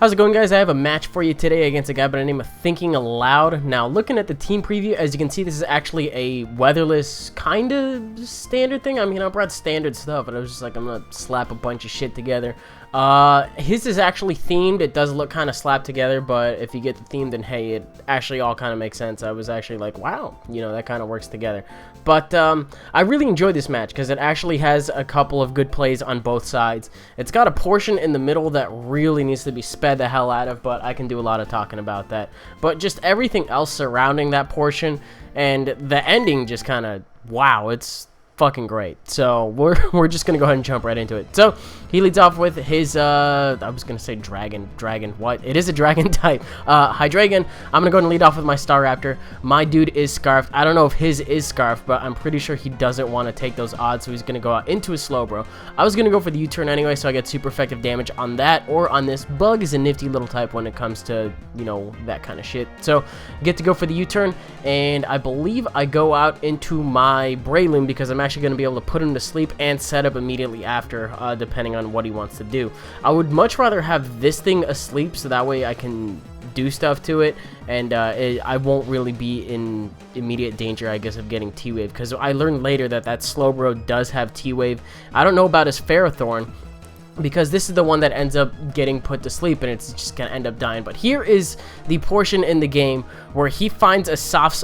How's it going, guys? I have a match for you today against a guy by the name of Thinking Aloud. Now, looking at the team preview, as you can see, this is actually a weatherless kind of standard thing. I mean, I brought standard stuff, but I was just like, I'm gonna slap a bunch of shit together. His is actually themed. It does look kind of slapped together, but if you get the theme, then hey, it actually all kind of makes sense. I was actually like, wow, you know, that kind of works together. But I really enjoyed this match because it actually has a couple of good plays on both sides. It's got a portion in the middle that really needs to be sped the hell out of, but I can do a lot of talking about that. But just everything else surrounding that portion and the ending just kind of, wow, it's fucking great. So we're just gonna go ahead and jump right into it. So he leads off with his I was gonna say dragon, what, it is a dragon type, Hydreigon. I'm gonna go ahead and lead off with my Staraptor. My dude is scarfed. I don't know if his is scarfed, but I'm pretty sure he doesn't want to take those odds, so he's gonna go out into his Slowbro. I was gonna go for the U-turn anyway, so I get super effective damage on that or on this. Bug is a nifty little type when it comes to, you know, that kind of shit. So get to go for the U-turn, and I believe I go out into my Breloom because I'm actually going to be able to put him to sleep and set up immediately after, depending on what he wants to do. I would much rather have this thing asleep so that way I can do stuff to it, and I won't really be in immediate danger, I guess, of getting T-Wave, because I learned later that Slowbro does have T-Wave. I don't know about his Ferrothorn, because this is the one that ends up getting put to sleep and it's just gonna end up dying. But here is the portion in the game where he finds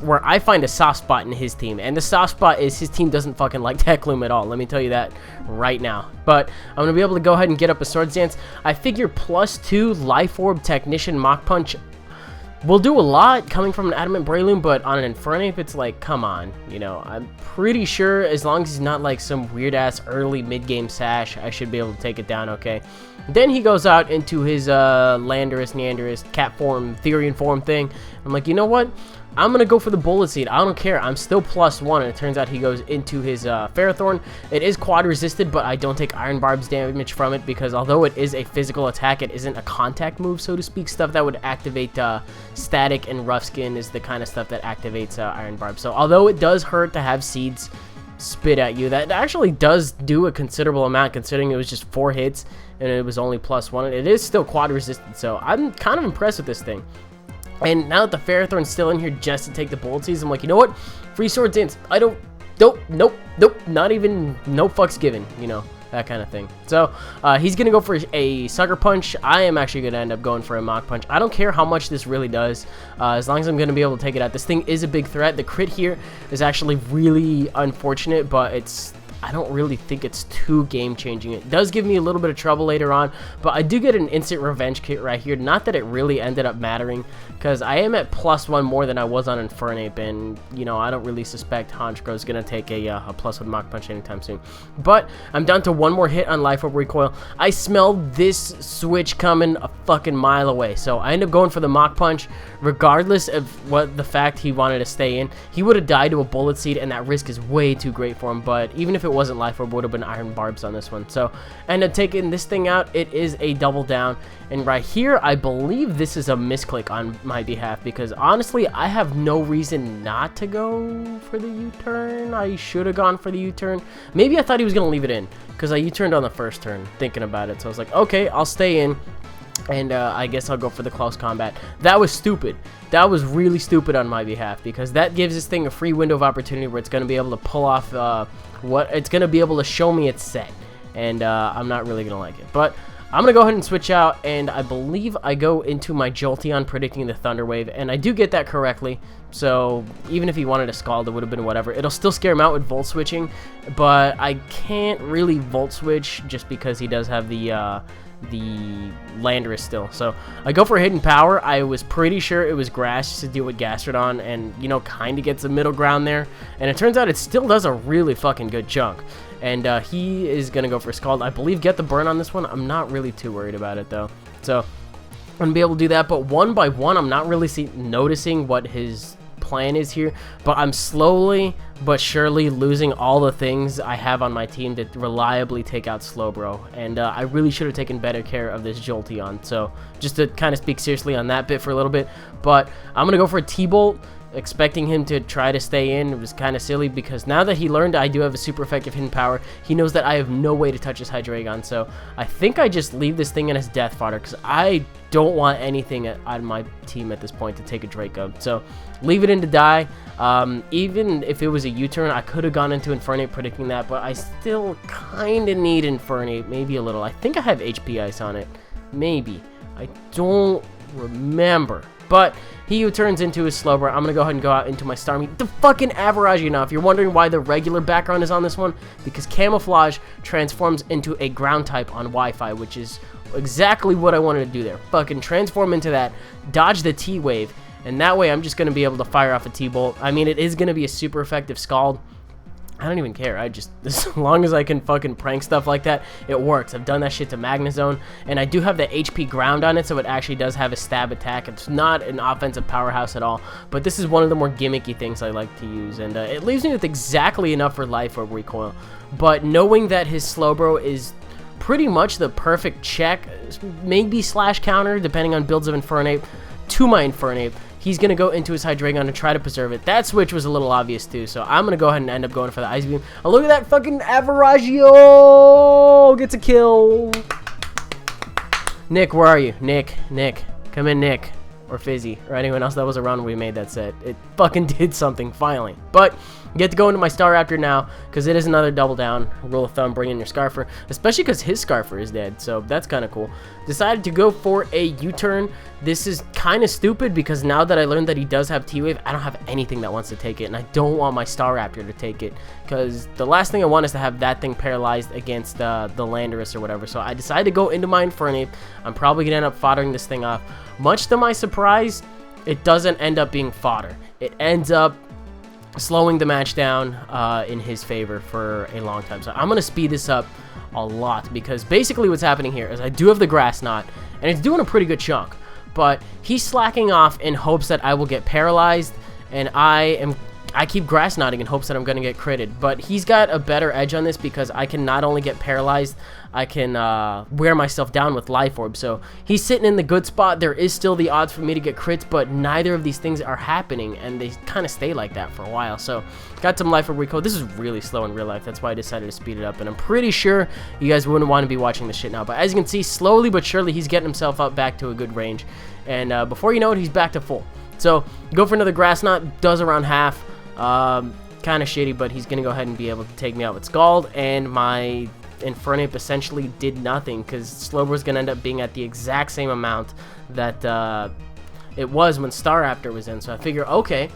where I find a soft spot in his team, and the soft spot is his team doesn't fucking like Techloom at all. Let me tell you that right now. But I'm gonna be able to go ahead and get up a Swords Dance. I figure +2 Life Orb, Technician, Mach Punch will do a lot coming from an Adamant Breloom, but on an Infernape, it's like, come on, you know, I'm pretty sure as long as he's not like some weird-ass early mid-game Sash, I should be able to take it down okay. Then he goes out into his Landorus, Neanderus, Cat form, Therian form thing. I'm like, you know what? I'm going to go for the Bullet Seed. I don't care. I'm still +1, and it turns out he goes into his Ferrothorn. It is quad resisted, but I don't take Iron Barb's damage from it because although it is a physical attack, it isn't a contact move, so to speak. Stuff that would activate Static and Rough Skin is the kind of stuff that activates Iron Barb. So although it does hurt to have Seeds spit at you, that actually does do a considerable amount considering it was just 4 hits and it was only +1. It is still quad resisted, so I'm kind of impressed with this thing. And now that the Ferrothorn's still in here just to take the Bullet Seeds, I'm like, you know what? Free Swords Dance. Nope, not even, no fucks given, you know, that kind of thing. So, he's going to go for a Sucker Punch. I am actually going to end up going for a Mach Punch. I don't care how much this really does, as long as I'm going to be able to take it out. This thing is a big threat. The crit here is actually really unfortunate, but I don't really think it's too game-changing. It does give me a little bit of trouble later on, but I do get an instant revenge kit right here. Not that it really ended up mattering, because I am at +1 more than I was on Infernape, and, you know, I don't really suspect Honchkro's going to take a +1 Mach Punch anytime soon. But I'm down to 1 more hit on Life Orb Recoil. I smelled this switch coming a fucking mile away, so I end up going for the Mach Punch, regardless of what the fact he wanted to stay in. He would have died to a Bullet Seed, and that risk is way too great for him, but even if it wasn't Life Orb, would have been Iron Barbs on this one. So I end up taking this thing out. It is a double down, and right here I believe this is a misclick on my behalf because honestly I have no reason not to go for the U-turn. I should have gone for the U-turn. Maybe I thought he was gonna leave it in because I U-turned on the first turn thinking about it, so I was like, okay, I'll stay in. And I guess I'll go for the close combat. That was stupid. That was really stupid on my behalf because that gives this thing a free window of opportunity where it's going to be able to pull off what it's going to be able to show me its set. And I'm not really going to like it. But I'm going to go ahead and switch out, and I believe I go into my Jolteon predicting the Thunder Wave, and I do get that correctly. So even if he wanted to Scald, it would have been whatever. It'll still scare him out with Volt Switching, but I can't really Volt Switch just because he does have the Landorus still. So I go for Hidden Power. I was pretty sure it was Grass to deal with Gastrodon and, you know, kind of gets a middle ground there. And it turns out it still does a really fucking good chunk. And he is going to go for Scald. I believe get the burn on this one. I'm not really too worried about it, though. So I'm going to be able to do that. But one by one, I'm not really noticing what his plan is here, but I'm slowly but surely losing all the things I have on my team to reliably take out Slowbro, and I really should have taken better care of this Jolteon. So just to kind of speak seriously on that bit for a little bit, but I'm gonna go for a T-Bolt, expecting him to try to stay in. It was kind of silly because now that he learned I do have a super effective hidden power, he knows that I have no way to touch his Hydreigon. So I think I just leave this thing in his death fodder because I don't want anything on my team at this point to take a Draco. So leave it in to die. Even if it was a U-turn, I could have gone into Infernape predicting that, but I still kind of need Infernape, maybe a little. I think I have HP Ice on it. Maybe. I don't remember. But he who turns into his Slowbro, I'm going to go ahead and go out into my Starmie. The fucking AVERAGIO now. If you're wondering why the regular background is on this one, because Camouflage transforms into a ground type on Wi-Fi, which is exactly what I wanted to do there. Fucking transform into that, dodge the T-Wave, and that way I'm just going to be able to fire off a T-Bolt. I mean, it is going to be a super effective Scald. I don't even care. As long as I can fucking prank stuff like that, it works. I've done that shit to Magnezone, and I do have the HP ground on it, so it actually does have a stab attack. It's not an offensive powerhouse at all, but this is one of the more gimmicky things I like to use, and it leaves me with exactly enough for Life Orb recoil. But knowing that his Slowbro is pretty much the perfect check, maybe slash counter, depending on builds of Infernape, to my Infernape, he's going to go into his Hydreigon to try to preserve it. That switch was a little obvious too, so I'm going to go ahead and end up going for the Ice Beam. Oh, look at that fucking AVERAGIO! Gets a kill! Nick, where are you? Nick. Come in, Nick. Or Fizzy. Or anyone else that was around when we made that set. It fucking did something, finally. But get to go into my Staraptor now, because it is another double down. Rule of thumb, bring in your Scarfer. Especially because his Scarfer is dead, so that's kind of cool. Decided to go for a U-turn. This is kind of stupid, because now that I learned that he does have T-Wave, I don't have anything that wants to take it, and I don't want my Staraptor to take it, because the last thing I want is to have that thing paralyzed against the Landorus or whatever. So I decided to go into my Infernape. I'm probably going to end up foddering this thing off. Much to my surprise, it doesn't end up being fodder. It ends up slowing the match down in his favor for a long time. So I'm going to speed this up a lot, because basically what's happening here is I do have the Grass Knot, and it's doing a pretty good chunk, but he's slacking off in hopes that I will get paralyzed, and I keep Grass Knotting in hopes that I'm going to get critted. But he's got a better edge on this, because I can not only get paralyzed, I can wear myself down with Life Orb. So he's sitting in the good spot. There is still the odds for me to get crits, but neither of these things are happening, and they kind of stay like that for a while. So got some Life Orb recoil. This is really slow in real life. That's why I decided to speed it up, and I'm pretty sure you guys wouldn't want to be watching this shit now. But as you can see, slowly but surely, he's getting himself up back to a good range, and before you know it, he's back to full. So go for another Grass Knot. Does around half. Kind of shitty, but he's gonna go ahead and be able to take me out with Scald, and my Infernape essentially did nothing, because Slowbro's gonna end up being at the exact same amount that it was when Staraptor was in. So I figure, okay,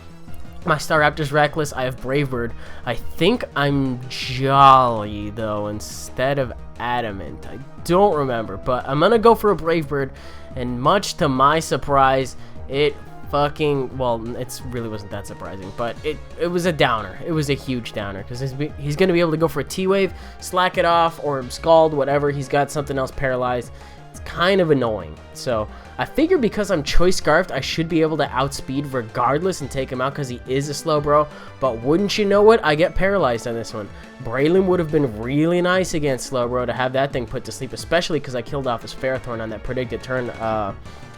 my Staraptor's reckless, I have Brave Bird. I think I'm Jolly though instead of Adamant. I don't remember, but I'm gonna go for a Brave Bird, and much to my surprise, it fucking, well, it really wasn't that surprising, but it was a downer. It was a huge downer, because he's going to be able to go for a T-Wave, slack it off, or Scald, whatever. He's got something else paralyzed. It's kind of annoying. So I figure because I'm Choice Scarfed, I should be able to outspeed regardless and take him out, because he is a Slowbro. But wouldn't you know it, I get paralyzed on this one. Breloom would have been really nice against Slowbro to have that thing put to sleep, especially because I killed off his Ferrothorn on that predicted turn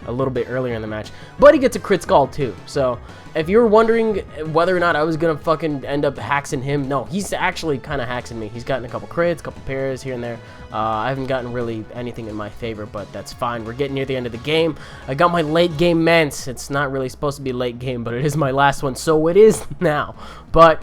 a little bit earlier in the match. But he gets a crit Scald too. So if you were wondering whether or not I was gonna fucking end up hacking him, no, he's actually kind of hacking me. He's gotten a couple crits, a couple pairs here and there. I haven't gotten really anything in my favor, but that's fine. We're getting near the end of the game. I got my late game Mance. It's not really supposed to be late game, but it is my last one, so it is now. But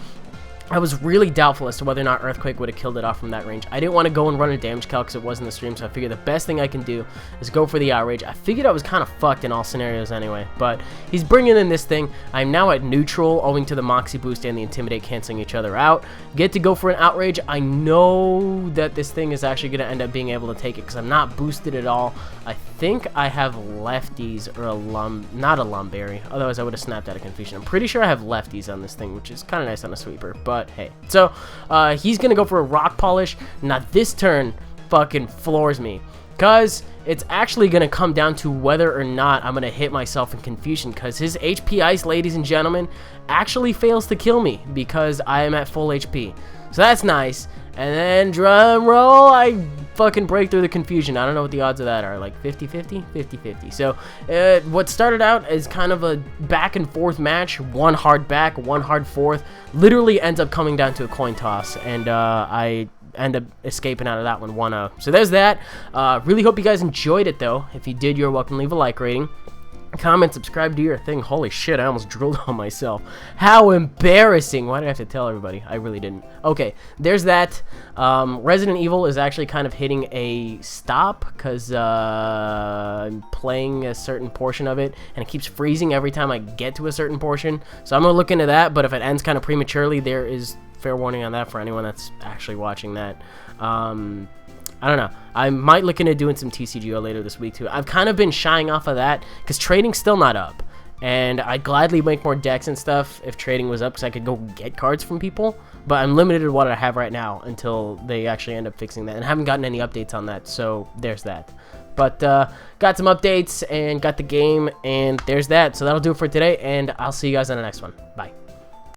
I was really doubtful as to whether or not Earthquake would have killed it off from that range. I didn't want to go and run a damage calc because it was in the stream, so I figured the best thing I can do is go for the Outrage. I figured I was kind of fucked in all scenarios anyway, but he's bringing in this thing. I'm now at neutral owing to the Moxie boost and the Intimidate canceling each other out. Get to go for an Outrage. I know that this thing is actually going to end up being able to take it because I'm not boosted at all. I think I have lefties or not a Lumberry, otherwise I would have snapped out of confusion. I'm pretty sure I have lefties on this thing, which is kind of nice on a sweeper, but hey. So he's gonna go for a Rock Polish. Now this turn fucking floors me, because it's actually gonna come down to whether or not I'm gonna hit myself in confusion, because his HP Ice, ladies and gentlemen, actually fails to kill me because I am at full HP. So that's nice. And then drum roll, I fucking break through the confusion. I don't know what the odds of that are, like 50-50? 50-50. So what started out as kind of a back and forth match, one hard back, one hard forth, literally ends up coming down to a coin toss. And I end up escaping out of that one 1-0. So there's that. Really hope you guys enjoyed it, though. If you did, you're welcome to leave a like rating. Comment, subscribe, do your thing. Holy shit, I almost drooled on myself. How embarrassing. Why did I have to tell everybody? I really didn't. Okay, there's that. Resident Evil is actually kind of hitting a stop because I'm playing a certain portion of it, and it keeps freezing every time I get to a certain portion. So I'm going to look into that, but if it ends kind of prematurely, there is fair warning on that for anyone that's actually watching that. I don't know. I might look into doing some TCGO later this week, too. I've kind of been shying off of that because trading's still not up. And I'd gladly make more decks and stuff if trading was up because I could go get cards from people. But I'm limited to what I have right now until they actually end up fixing that. And I haven't gotten any updates on that, so there's that. But got some updates and got the game, and there's that. So that'll do it for today, and I'll see you guys on the next one. Bye.